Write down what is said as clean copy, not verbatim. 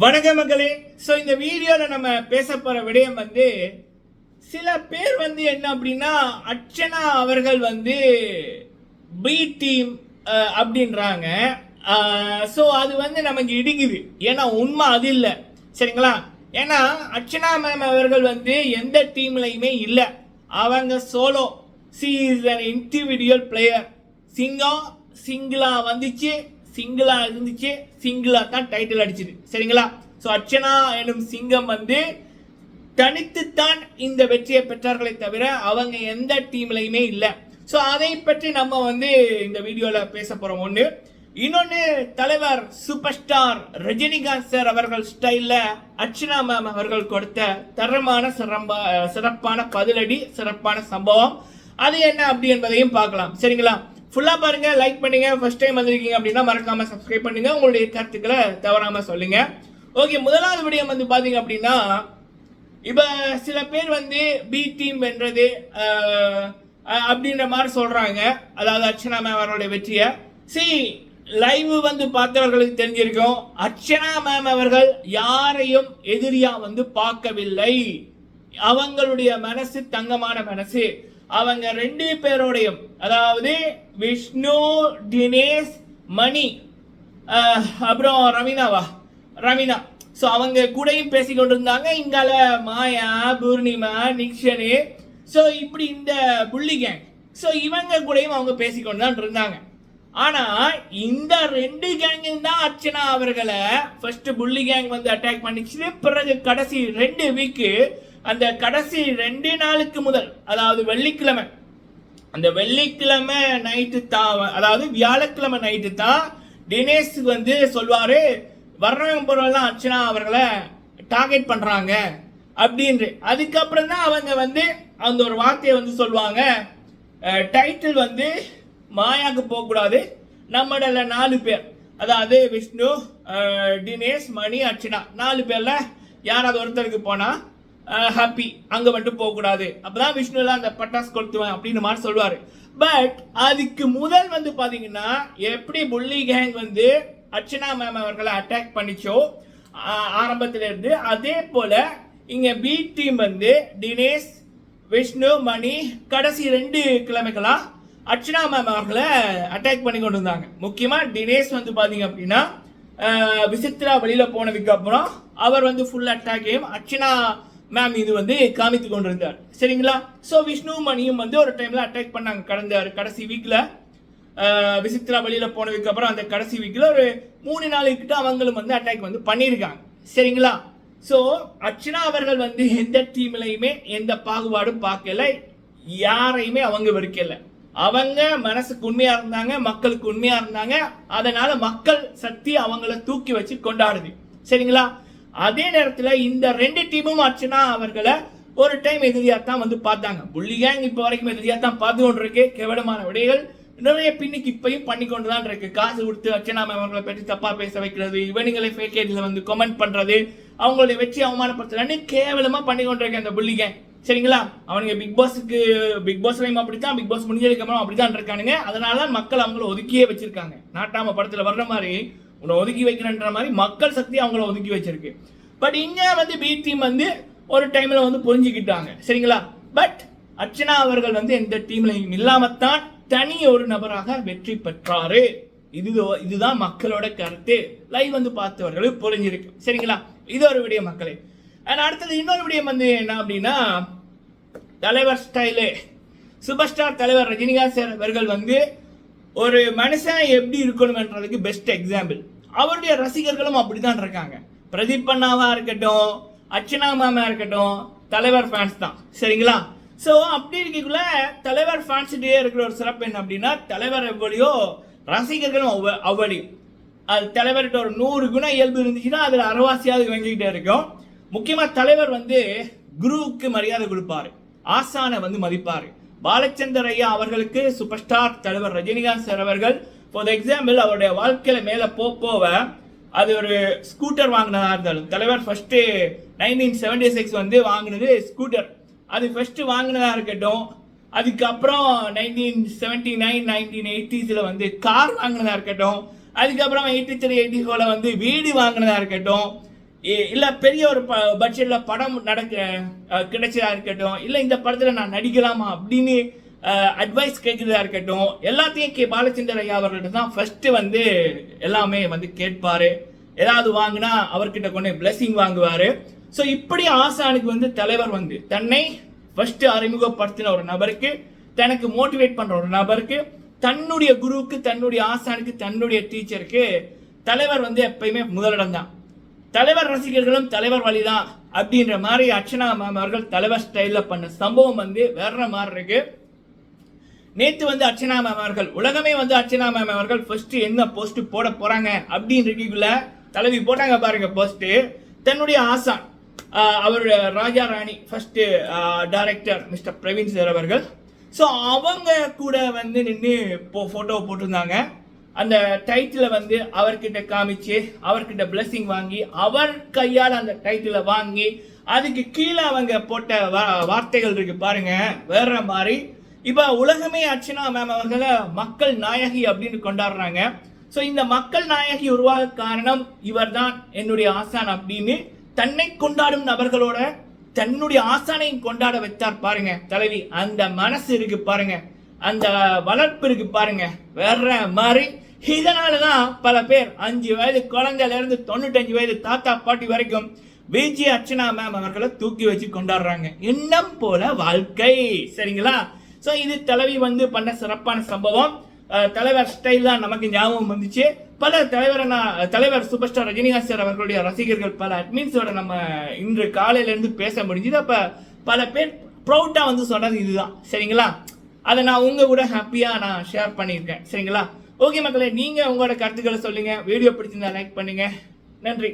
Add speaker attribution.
Speaker 1: வணக்கம் மக்களே. ஸோ இந்த வீடியோவில் நம்ம பேச போகிற விடயம் சில பேர் என்ன அப்படின்னா அர்ச்சனா அவர்கள் பி டீம் அப்படின்றாங்க. ஸோ அது நமக்கு இடிக்குது. ஏன்னா உண்மை அது இல்லை, சரிங்களா? ஏன்னா அர்ச்சனா மேம் அவர்கள் எந்த டீம்லையுமே இல்லை. அவங்க solo, C is an individual player. சிங்கம் சிங்கிளா வந்துச்சு, சிங்கிளா இருந்துச்சு, சிங்கிளா தான் டைட்டில் அடிச்சுது, சரிங்களா? ஸோ அர்ச்சனா எனும் சிங்கம் தனித்துத்தான் இந்த வெற்றியை பெற்றார்களே தவிர அவங்க எந்த டீம்லையுமே இல்லை. ஸோ அதை பற்றி நம்ம இந்த வீடியோவில் பேச போகிறோம். ஒன்று. இன்னொன்று, தலைவர் சூப்பர் ஸ்டார் ரஜினிகாந்த் சார் அவர்கள் ஸ்டைலில் அர்ச்சனா மேம் அவர்கள் கொடுத்த தரமான சிறப்பான பதிலடி, சிறப்பான சம்பவம் அது என்ன அப்படி என்பதையும் பார்க்கலாம், சரிங்களா? ஃபுல்லாக பாருங்க, லைக் பண்ணுங்க. ஃபர்ஸ்ட் டைம் வந்திருக்கீங்க அப்படின்னா மறக்காம சப்ஸ்கிரைப் பண்ணுங்க. உங்களுடைய கருத்துக்களை தவறாம சொல்லுங்க. ஓகே, முதலாவது விடயம் பாத்தீங்க அப்படின்னா, இப்போ சில பேர் பி டீம் வென்றது அப்படின்ற மாதிரி சொல்றாங்க. அதாவது அர்ச்சனா மேம் அவர்களுடைய வெற்றியை லைவ் பார்த்தவர்களுக்கு தெரிஞ்சிருக்கும். அர்ச்சனா மேம் அவர்கள் யாரையும் எதிரியா பார்க்கவில்லை. அவங்களுடைய மனசு தங்கமான மனசு. அவங்க ரெண்டு பேரோடையும், அதாவது விஷ்ணு, தினேஷ், மணி, அப்புறம் ரவீனா, ஸோ அவங்க கூடயும் பேசிக்கொண்டிருந்தாங்க. இங்கால மாயா, பூர்ணிமா, நிக்ஷனு, ஸோ இப்படி இந்த புள்ளி கேங், ஸோ இவங்க கூடயும் அவங்க பேசிக்கொண்டு தான் இருந்தாங்க. ஆனா இந்த ரெண்டு கேங்கும் தான் அர்ச்சனா அவர்களை ஃபர்ஸ்ட் புள்ளி கேங் அட்டாக் பண்ணிச்சு. பிறகு கடைசி 2 வீக்கு, அந்த கடைசி 2 நாளுக்கு முதல், அதாவது வெள்ளிக்கிழமை, அந்த வெள்ளிக்கிழமை நைட்டு தான், அதாவது வியாழக்கிழமை நைட்டு தான் தினேஷ் சொல்வாரு, வர்றவங்க பொருள்லாம் அர்ச்சனா அவர்களை டார்கெட் பண்றாங்க அப்படின்னு. அதுக்கப்புறம் தான் அவங்க அந்த ஒரு வார்த்தையை சொல்லுவாங்க, டைட்டில் மாயாவுக்கு போகக்கூடாது, நம்மள 4 பேர், அதாவது விஷ்ணு, தினேஷ், மணி, அர்ச்சனா 4 பேர்ல யாராவது ஒருத்தருக்கு போனா ஹாப்பி, அங்க மட்டும் போக கூடாது, அப்பதான் விஷ்ணு எல்லாம் அந்த பட்டாசு கொளுத்துவேன் அப்படின்னு மாதிரி சொல்லுவாரு. பட் அதுக்கு முதல் பாத்தீங்கன்னா, எப்படி புள்ளி கேங் அர்ச்சனா மேம் அவர்களை அட்டாக் பண்ணிச்சோ ஆரம்பத்துல இருந்து, அதே போல இங்க பி டீம் தினேஷ், விஷ்ணு, மணி கடைசி 2 கிழமைகளா அர்ச்சனா மேம் அவர்களை அட்டாக் பண்ணி கொண்டு இருந்தாங்க. முக்கியமா தினேஷ் பாத்தீங்க அப்படின்னா, விசித்ரா வெளியில போனதுக்கு அப்புறம் அவர் ஃபுல் அட்டாக்கையும் அர்ச்சனா மேம் இது காமித்து கொண்டிருந்தார், சரிங்களா? ஸோ விஷ்ணு, மணியும் ஒரு டைம்ல அட்டாக் பண்ணாங்க. கடைசி வீக்ல விசித்ரா வெளியில போனதுக்கு அப்புறம் அந்த கடைசி வீக்ல ஒரு 3 நாளைக்கிட்ட அவங்களும் அட்டாக் பண்ணியிருக்காங்க, சரிங்களா? ஸோ அர்ச்சனா அவர்கள் எந்த டீம்லையுமே எந்த பாகுபாடும் பார்க்கல, யாரையுமே அவங்க வெறுக்கல. அவங்க மனசுக்கு உண்மையா இருந்தாங்க, மக்களுக்கு உண்மையா இருந்தாங்க. அதனால மக்கள் சக்தி அவங்கள தூக்கி வச்சு கொண்டாடுது, சரிங்களா? அதே நேரத்தில் இந்த 2 டீமும் அர்ச்சனா அவர்களை ஒரு டைம் எதிரியா தான் பார்த்தாங்க. புள்ளி கேங் இப்போ வரைக்கும் எதிரியா தான் பார்த்து கொண்டு இருக்கு. கேவலமான விடைகள் நிறைய பின்னுக்கு இப்பயும் பண்ணி கொண்டு தான் இருக்கு. காசு கொடுத்து அர்ச்சனா மேம் அவர்களை பற்றி தப்பா பேச வைக்கிறது, இவனுங்களை ஃபேக்கேஜ்ல கமெண்ட் பண்றது, அவங்களுடைய வெற்றி அவமானப்படுத்துறான்னு கேவலமா பண்ணி கொண்டு இருக்க அந்த புள்ளி கேங், சரிங்களா? அவனுங்க பிக் பாஸ்லையும் அப்படித்தான், பிக் பாஸ் முடிஞ்சதுக்கு அப்புறம் அப்படித்தான் இருக்கானுங்க. அதனால மக்கள் அவங்கள ஒதுக்கியே வச்சிருக்காங்க. நாட்டாம படத்துல வர்ற மாதிரி உன்னை ஒதுக்கி வைக்கிறன்ற மாதிரி மக்கள் சக்தி அவங்கள ஒதுக்கி வச்சிருக்கு. பட் இங்க பி டீம் ஒரு டைம்ல புரிஞ்சுக்கிட்டாங்க, சரிங்களா? பட் அர்ச்சனா அவர்கள் எந்த டீம்லையும் இல்லாமத்தான் தனி ஒரு நபராக வெற்றி பெற்றாரு. இதுதான் மக்களோட கருத்து. லைவ் பார்த்தவர்களுக்கு புரிஞ்சிருக்கு, சரிங்களா? இது ஒரு விடயம் மக்களே. அடுத்தது இன்னொரு விடயம் என்ன அப்படின்னா, தலைவர் ஸ்டைலு, சூப்பர் ஸ்டார் தலைவர் ரஜினிகாந்த் சார் அவர்கள் ஒரு மனுஷன் எப்படி இருக்கணும்ன்றதுக்கு பெஸ்ட் எக்ஸாம்பிள். அவருடைய ரசிகர்களும் அப்படிதான் இருக்காங்க. பிரதீப் அண்ணாவா இருக்கட்டும், அர்ச்சனா மாமா இருக்கட்டும், தலைவர் ஃபேன்ஸ் தான், சரிங்களா? ஸோ அப்படி இருக்கக்குள்ள தலைவர் ஃபேன்ஸ்டே இருக்கிற ஒரு சிறப்பு என்ன அப்படின்னா, தலைவர் எவ்வளியோ ரசிகர்களும் அவ்வளியும். அது தலைவர்கிட்ட ஒரு 100 குண இயல்பு இருந்துச்சுன்னா அதில் அரைவாசியாவது வாங்கிக்கிட்டே இருக்கும். முக்கியமா தலைவர் குருவுக்கு மரியாதை கொடுப்பாரு, ஆசானை மதிப்பாரு. பாலச்சந்தர் ஐயா அவர்களுக்கு சூப்பர் ஸ்டார் தலைவர் ரஜினிகாந்த் சார் அவர்கள் ஃபார் எக்ஸாம்பிள் அவருடைய வாழ்க்கையில மேல போவ அது ஒரு ஸ்கூட்டர் வாங்கினதா இருந்தாலும், தலைவர் ஃபர்ஸ்ட் 1976 வாங்கினது ஸ்கூட்டர், அது ஃபர்ஸ்ட் வாங்கினதா இருக்கட்டும். அதுக்கப்புறம் 1979 1980s கார் வாங்கினதா இருக்கட்டும். அதுக்கப்புறம் 83 84 வீடு வாங்கினதா இருக்கட்டும். இல்ல பெரிய ஒரு பட்ஜெட்ல படம் கிடைச்சதா இருக்கட்டும், இல்ல இந்த படத்துல நான் நடிக்கலாமா அப்படின்னு அட்வைஸ் கேட்கிறதா இருக்கட்டும், எல்லாத்தையும் பாலச்சந்தர் ஐயா அவர்கள்ட்ட தான் ஃபர்ஸ்ட் வந்து எல்லாமே வந்து கேட்பாரு. ஏதாவது வாங்கினா அவர்கிட்ட கொண்டு பிளஸிங் வாங்குவாரு. ஸோ இப்படி ஆசானுக்கு வந்து தலைவர் வந்து தன்னை ஃபர்ஸ்ட் அறிமுகப்படுத்தின ஒரு நபருக்கு, தனக்கு மோட்டிவேட் பண்ற ஒரு நபருக்கு, தன்னுடைய குருவுக்கு, தன்னுடைய ஆசானுக்கு, தன்னுடைய டீச்சருக்கு தலைவர் வந்து எப்பயுமே முதலிடம் தான். தலைவர் ரசிகர்களும் தலைவர் வழிதான் அப்படின்ற மாதிரி அர்ச்சனா மேம் அவர்கள் தலைவர் ஸ்டைல்ல பண்ண சம்பவம் வந்து வேற மாதிரி இருக்கு. நேத்து வந்து அர்ச்சனா மேம் அவர்கள், உலகமே வந்து அர்ச்சனா மேம் அவர்கள் ஃபர்ஸ்ட் என்ன போஸ்ட் போட போறாங்க அப்படின்னு இருக்கக்குள்ள தலைவி போட்டாங்க பாருங்க போஸ்ட். தன்னுடைய ஆசான் அவருடைய Raja Rani first director mister Praveen sir அவர்கள், ஸோ அவங்க கூட வந்து நின்று போட்டோ போட்டிருந்தாங்க. அந்த டைட்டில வந்து அவர்கிட்ட காமிச்சு, அவர்கிட்ட பிளஸிங் வாங்கி, அவர் கையால் அந்த டைட்டில வாங்கி, அதுக்கு கீழே அவங்க போட்ட வார்த்தைகள் இருக்கு பாருங்க வேற மாதிரி. இப்ப உலகமே அர்ச்சனா மேம் அவர்களை மக்கள் நாயகி அப்படின்னு கொண்டாடுறாங்க. ஸோ இந்த மக்கள் நாயகி உருவாக காரணம் இவர் தான் என்னுடைய ஆசான் அப்படின்னு தன்னை கொண்டாடும் நபர்களோட தன்னுடைய ஆசானையும் கொண்டாட வைத்தார் பாருங்க தலைவி. அந்த மனசு இருக்கு பாருங்க, அந்த வளர்ப்பு இருக்கு பாருங்க வேற மாதிரி. இதனாலதான் பல பேர் 5 வயது குழந்தையில இருந்து 95 வயது தாத்தா பாட்டி வரைக்கும் விஜி அர்ச்சனா மேம் அவர்களை தூக்கி வச்சு கொண்டாடுறாங்க. எண்ணம் போல வாழ்க்கை, சரிங்களா? ஸோ இது தலைவி வந்து பண்ண சிறப்பான சம்பவம். தலைவர் ஸ்டைல் தான் நமக்கு ஞாபகம் வந்துச்சு. பல தலைவர் சூப்பர் ஸ்டார் ரஜினிகாந்த் சார் அவர்களுடைய ரசிகர்கள் பல அட்மின்ஸோட நம்ம இன்று காலையில இருந்து பேச முடிஞ்சுது. அப்ப பல பேர் ப்ரௌட்டா வந்து சொன்னது இதுதான், சரிங்களா? அதை நான் உங்க கூட ஹாப்பியா நான் ஷேர் பண்ணியிருக்கேன், சரிங்களா? ஓகே மக்களே, நீங்க உங்களோட கருத்துக்களை சொல்லுங்க. வீடியோ பிடிச்சிருந்தா லைக் பண்ணுங்க. நன்றி.